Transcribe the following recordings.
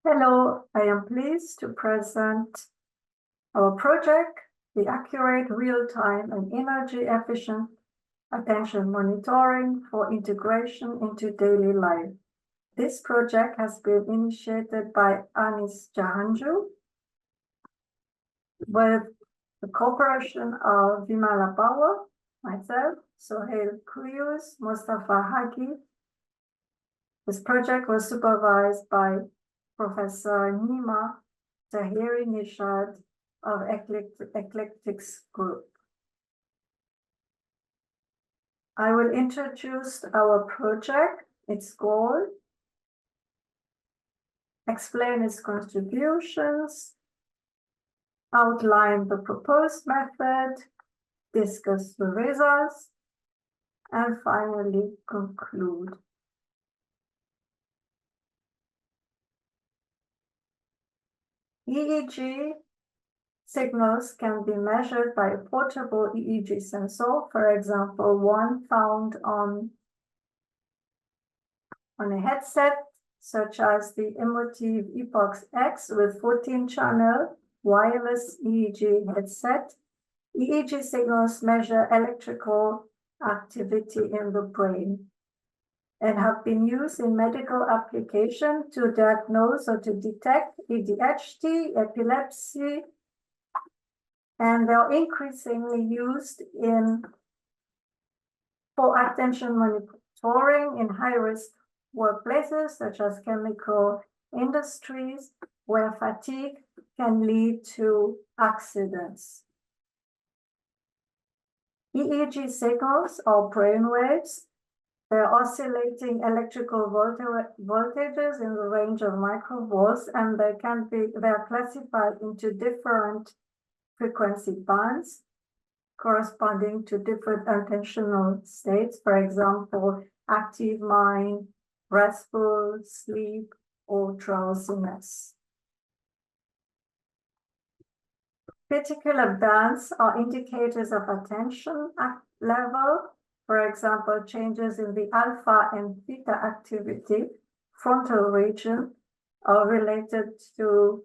Hello, I am pleased to present our project, the accurate, real-time, and energy-efficient attention monitoring for integration into daily life. This project has been initiated by Anice Jahanjoo with the cooperation of Vimala Bauer, myself, Soheil, Khooyooz, Mostafa, Haghi. This project was supervised by Professor Nima, TaheriNejad of Eclectx group. I will introduce our project, its goal, explain its contributions, outline the proposed method, discuss the results, and finally conclude. EEG signals can be measured by a portable EEG sensor, for example, one found on a headset, such as the Emotive Eclectx with 14-channel wireless EEG headset. EEG signals measure electrical activity in the brain and have been used in medical application to diagnose or to detect ADHD, epilepsy, and they're increasingly used for attention monitoring in high-risk workplaces such as chemical industries, where fatigue can lead to accidents. EEG signals are brainwaves. They're oscillating electrical voltages in the range of microvolts, and they are classified into different frequency bands corresponding to different attentional states, for example, active mind, restful, sleep, or drowsiness. Particular bands are indicators of attention level. For example, changes in the alpha and theta activity, frontal region, are related to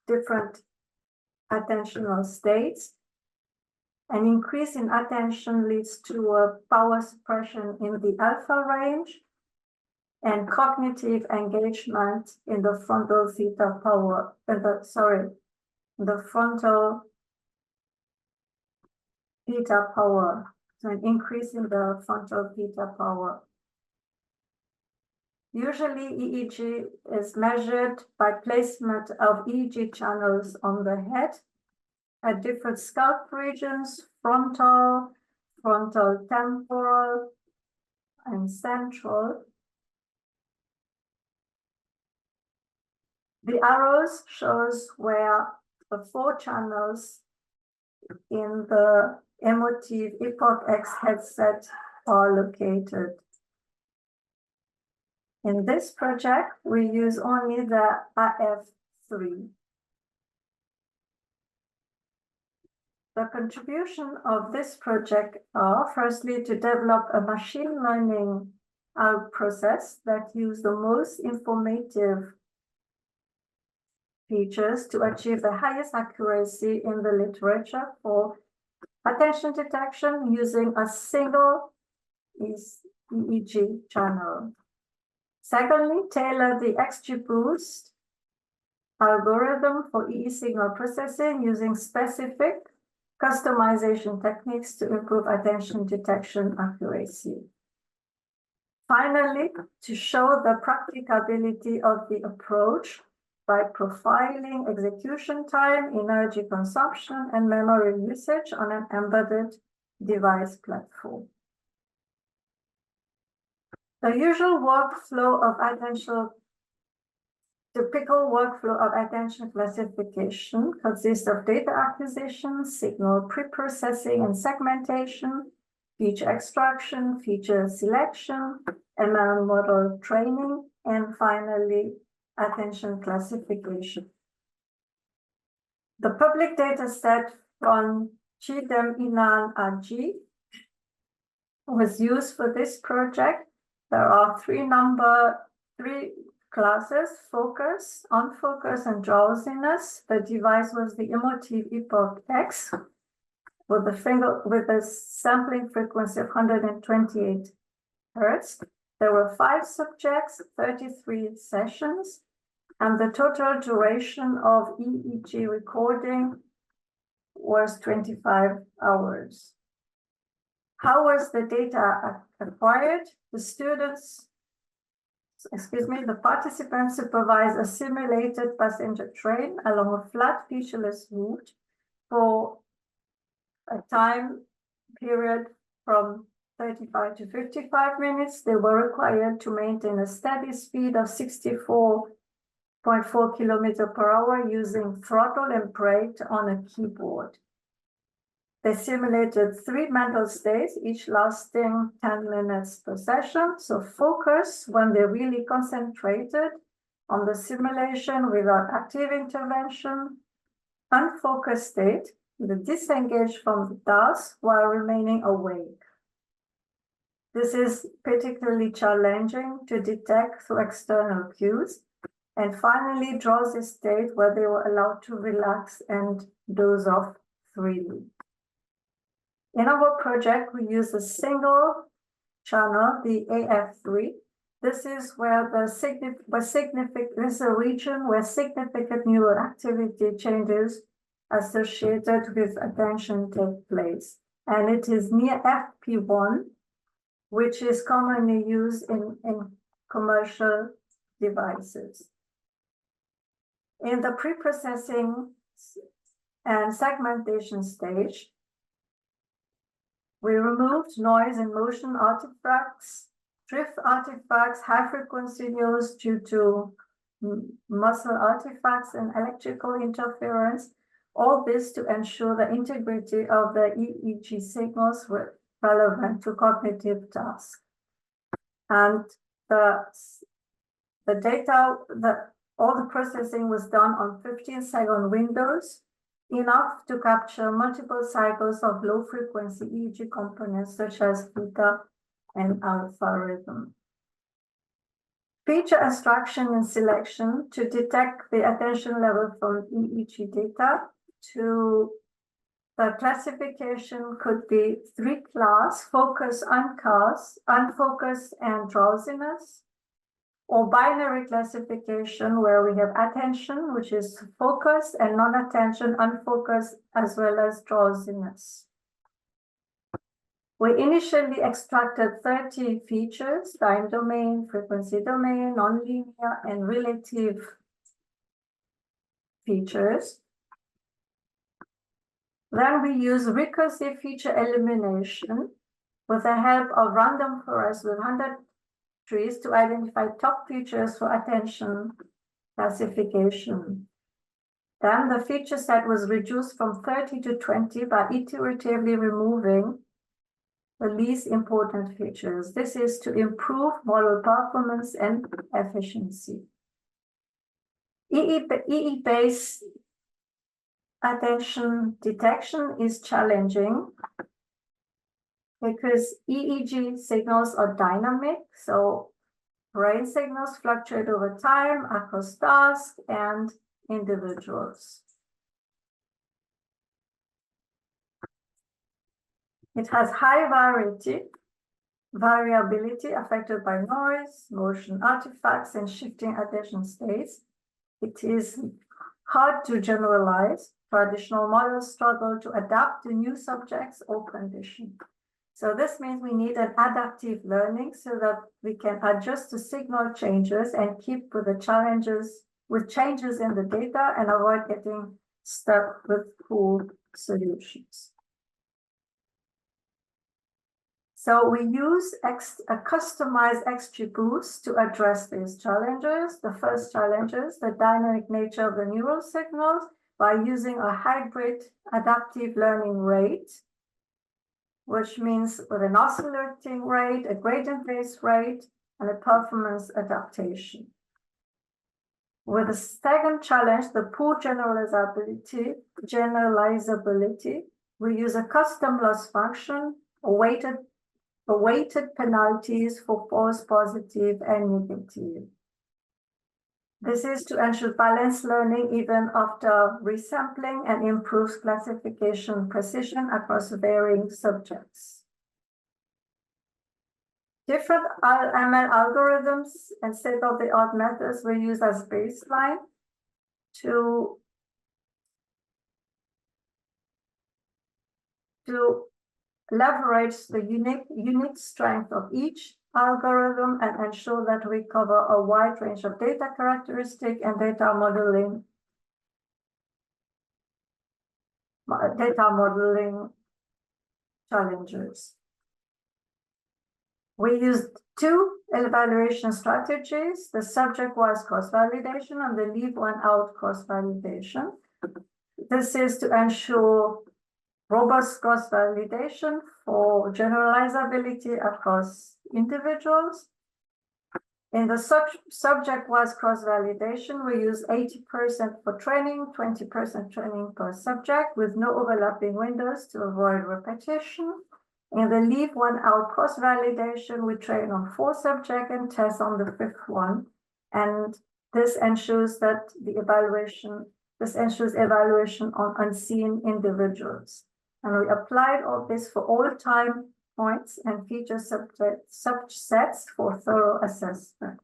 different attentional states. An increase in attention leads to a power suppression in the alpha range and cognitive engagement in the frontal theta power, the frontal theta power. So an increase in the frontal theta power. Usually EEG is measured by placement of EEG channels on the head at different scalp regions, frontal, temporal, and central. The arrows shows where the 4 channels in the Emotive Eclectx headset are located. In this project, we use only the AF3. The contribution of this project are firstly to develop a machine learning process that use the most informative features to achieve the highest accuracy in the literature for attention detection using a single EEG channel. Secondly, tailor the XGBoost algorithm for EEG signal processing using specific customization techniques to improve attention detection accuracy. Finally, to show the practicability of the approach by profiling execution time, energy consumption, and memory usage on an embedded device platform. The usual workflow of attention, typical workflow of attention classification consists of data acquisition, signal pre-processing and segmentation, feature extraction, feature selection, ML model training, and finally, attention classification. The public data set from Chidem Inan Haghi was used for this project. There are three classes: focus, unfocus, and drowsiness. The device was the emotive Eclectx with a sampling frequency of 128 Hertz. There were 5 subjects, 33 sessions, and the total duration of EEG recording was 25 hours. How was the data acquired? The participants supervised a simulated passenger train along a flat featureless route for a time period from 35 to 55 minutes. They were required to maintain a steady speed of 64.4 kilometers per hour using throttle and brake on a keyboard. They simulated 3 mental states, each lasting 10 minutes per session. So focus, when they really concentrated on the simulation without active intervention. Unfocused state, they disengaged from the task while remaining awake. This is particularly challenging to detect through external cues. And finally, drowsy state, where they were allowed to relax and doze off freely. In our project, we use a single channel, the AF3. This is where this is a region where significant neural activity changes associated with attention take place. And it is near FP1, which is commonly used in commercial devices. In the pre-processing and segmentation stage, we removed noise and motion artifacts, drift artifacts, high-frequency noise due to muscle artifacts and electrical interference, all this to ensure the integrity of the EEG signals were relevant to cognitive tasks. And all the processing was done on 15-second windows, enough to capture multiple cycles of low-frequency EEG components such as theta and alpha rhythm. Feature extraction and selection to detect the attention level from EEG data. To the classification could be 3 class: focus, unfocus, and drowsiness. Or binary classification, where we have attention, which is focus, and non-attention, unfocused, as well as drowsiness. We initially extracted 30 features: time domain, frequency domain, nonlinear, and relative features. Then we use recursive feature elimination with the help of random forest with 100 trees to identify top features for attention classification. Then the feature set was reduced from 30 to 20 by iteratively removing the least important features. This is to improve model performance and efficiency. EE-based attention detection is challenging because EEG signals are dynamic, so brain signals fluctuate over time across tasks and individuals. It has high variability affected by noise, motion artifacts, and shifting attention states. It is hard to generalize. Traditional models struggle to adapt to new subjects or conditions. So this means we need an adaptive learning so that we can adjust to signal changes and keep with the changes in the data and avoid getting stuck with poor solutions. So we use a customized XGBoost to address these challenges. The first challenge is the dynamic nature of the neural signals by using a hybrid adaptive learning rate, which means with an oscillating rate, a gradient-based rate, and a performance adaptation. With the second challenge, the poor generalizability, we use a custom loss function, weighted penalties for false positive and negative. This is to ensure balanced learning even after resampling and improves classification precision across varying subjects. Different ML algorithms and state-of-the-art methods were used as baseline to leverage the unique strength of each algorithm and ensure that we cover a wide range of data characteristic and data modeling challenges. We used two evaluation strategies, the subject-wise cross-validation and the leave one out cross-validation. This is to ensure robust cross-validation for generalizability across individuals. In the subject-wise cross-validation, we use 80% for training, 20% training per subject with no overlapping windows to avoid repetition. In the leave one out cross-validation, we train on 4 subjects and test on the 5th one. And this ensures that evaluation on unseen individuals. And we applied all this for all time points and feature subsets for thorough assessment.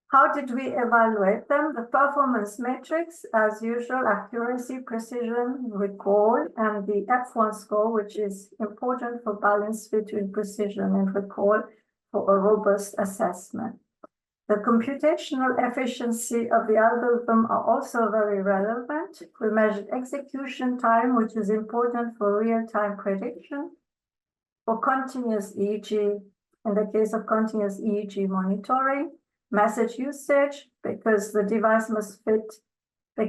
How did we evaluate them? The performance metrics, as usual, accuracy, precision, recall, and the F1 score, which is important for balance between precision and recall for a robust assessment. The computational efficiency of the algorithm are also very relevant. We measured execution time, which is important for real-time prediction. For continuous EEG, in the case of continuous EEG monitoring, message usage, because the device must fit, the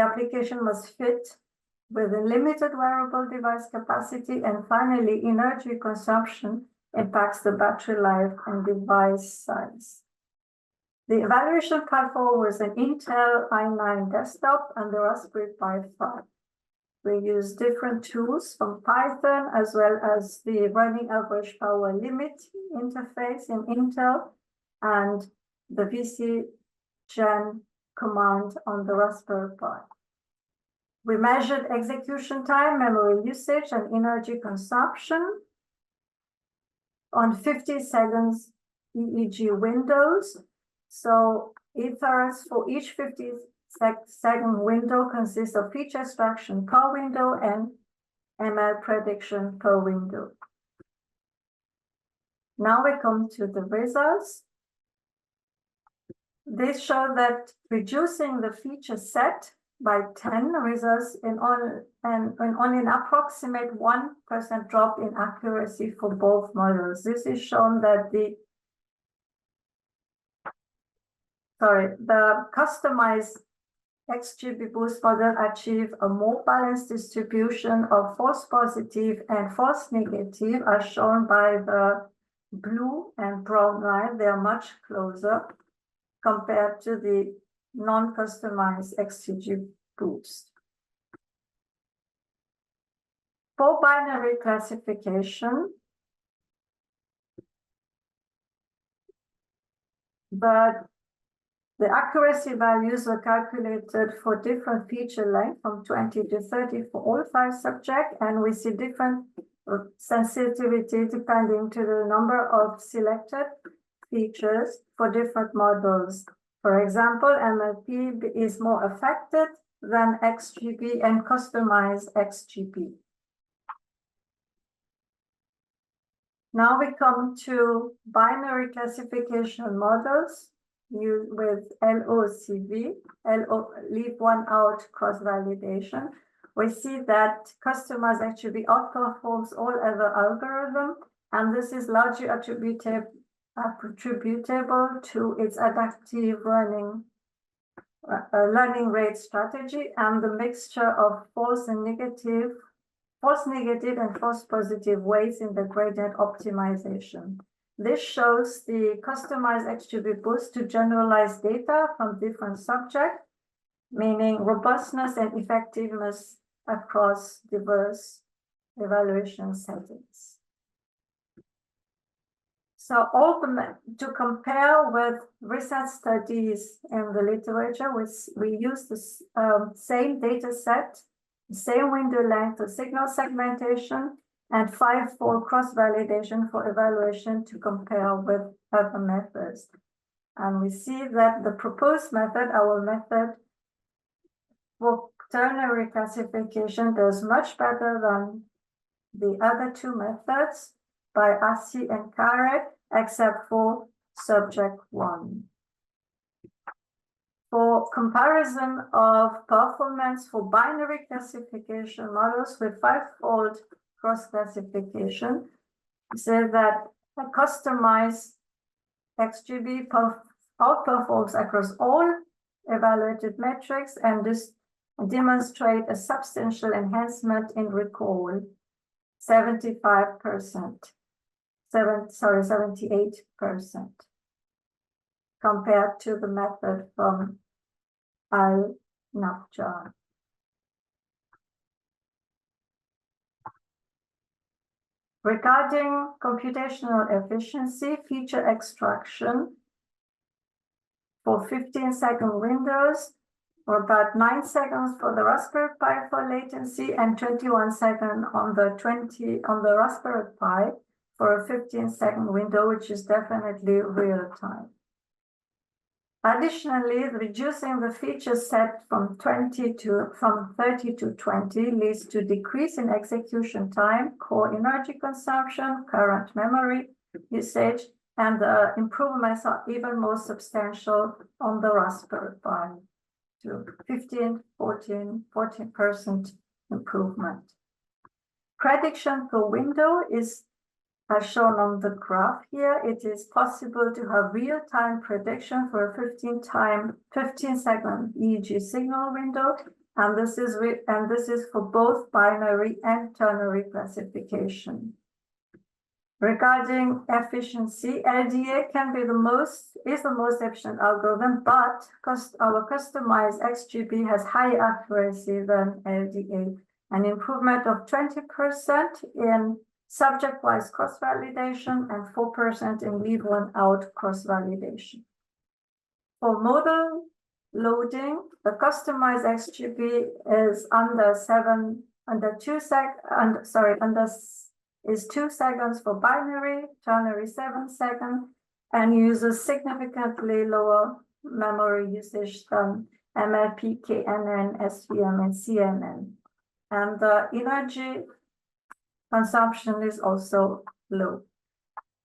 application must fit within limited wearable device capacity, and finally, energy consumption impacts the battery life and device size. The evaluation platform was an Intel i9 desktop and the Raspberry Pi 5. We use different tools from Python as well as the running average power limit interface in Intel and the VCGen command on the Raspberry Pi. We measured execution time, memory usage, and energy consumption on 50 seconds EEG windows. So ethers for each 50-second window consists of feature extraction per window and ML prediction per window. Now we come to the results. This shows that reducing the feature set by 10 results in only an approximate 1% drop in accuracy for both models. This is shown that the customized XGB boost model achieve a more balanced distribution of false positive and false negative, as shown by the blue and brown line. They are much closer compared to the non-customized XGB boost. For binary classification, the accuracy values were calculated for different feature length from 20 to 30 for all 5 subjects, and we see different sensitivity depending to the number of selected features for different models. For example, MLP is more affected than XGB and customized XGB. Now we come to binary classification models with LOCV, leave one out cross-validation. We see that customized XGB outperforms all other algorithms, and this is largely attributable to its adaptive learning rate strategy and the mixture of false negative and false positive weights in the gradient optimization. This shows the customized XGB boost to generalize data from different subjects, meaning robustness and effectiveness across diverse evaluation settings. So to compare with recent studies in the literature, we use the same data set, the same window length for signal segmentation, and 5-fold cross-validation for evaluation to compare with other methods. And we see that the proposed method, our method for ternary classification, does much better than the other two methods by Asi and Kare, except for subject 1. For comparison of performance for binary classification models with 5-fold cross-classification, we say that a customized XGB outperforms across all evaluated metrics, and this demonstrate a substantial enhancement in recall, 78%, compared to the method from Al-Nafjar. Regarding computational efficiency, feature extraction for 15-second windows, or about 9 seconds for the Raspberry Pi for latency, and 21 seconds on the Raspberry Pi for a 15-second window, which is definitely real time. Additionally, reducing the feature set from 30 to 20 leads to decrease in execution time, core energy consumption, current memory usage, and the improvements are even more substantial on the Raspberry Pi, to 14% improvement. Prediction per window is as shown on the graph here. It is possible to have real-time prediction for a 15-second EEG signal window, and this is for both binary and ternary classification. Regarding efficiency, LDA is the most efficient algorithm, but our customized XGB has higher accuracy than LDA, an improvement of 20% in subject-wise cross-validation and 4% in leave one out cross-validation. For model loading, the customized XGB is is 2 seconds for binary, ternary 7 seconds, and uses significantly lower memory usage than MLP, KNN, SVM, and CNN. And the energy consumption is also low.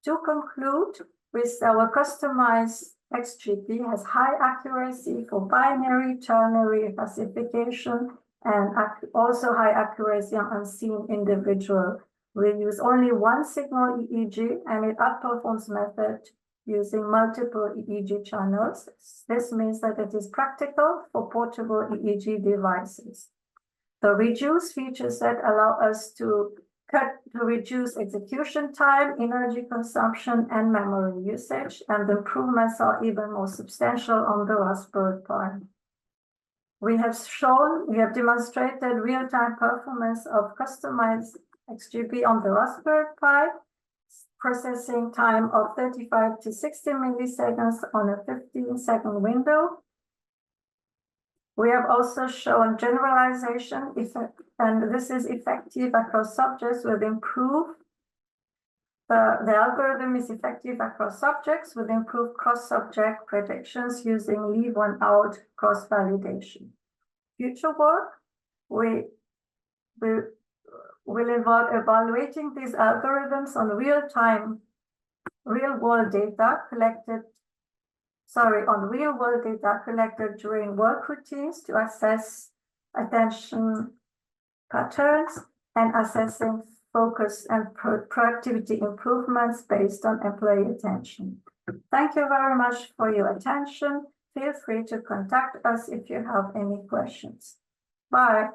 To conclude, with our customized XGB has high accuracy for binary, ternary classification, and also high accuracy on unseen individual. We use only one signal EEG, and it outperforms method using multiple EEG channels. This means that it is practical for portable EEG devices. The reduced feature set allow us to reduce execution time, energy consumption, and memory usage, and the improvements are even more substantial on the Raspberry Pi. We have demonstrated real-time performance of customized XGB on the Raspberry Pi, processing time of 35 to 60 milliseconds on a 15-second window. We have also shown generalization effect, and this is effective across subjects with improved. The algorithm is effective across subjects with improved cross-subject predictions using leave one out cross-validation. Future work, we will involve evaluating these algorithms on real-world data collected during work routines to assess attention patterns and assessing focus and productivity improvements based on employee attention. Thank you very much for your attention. Feel free to contact us if you have any questions. Bye.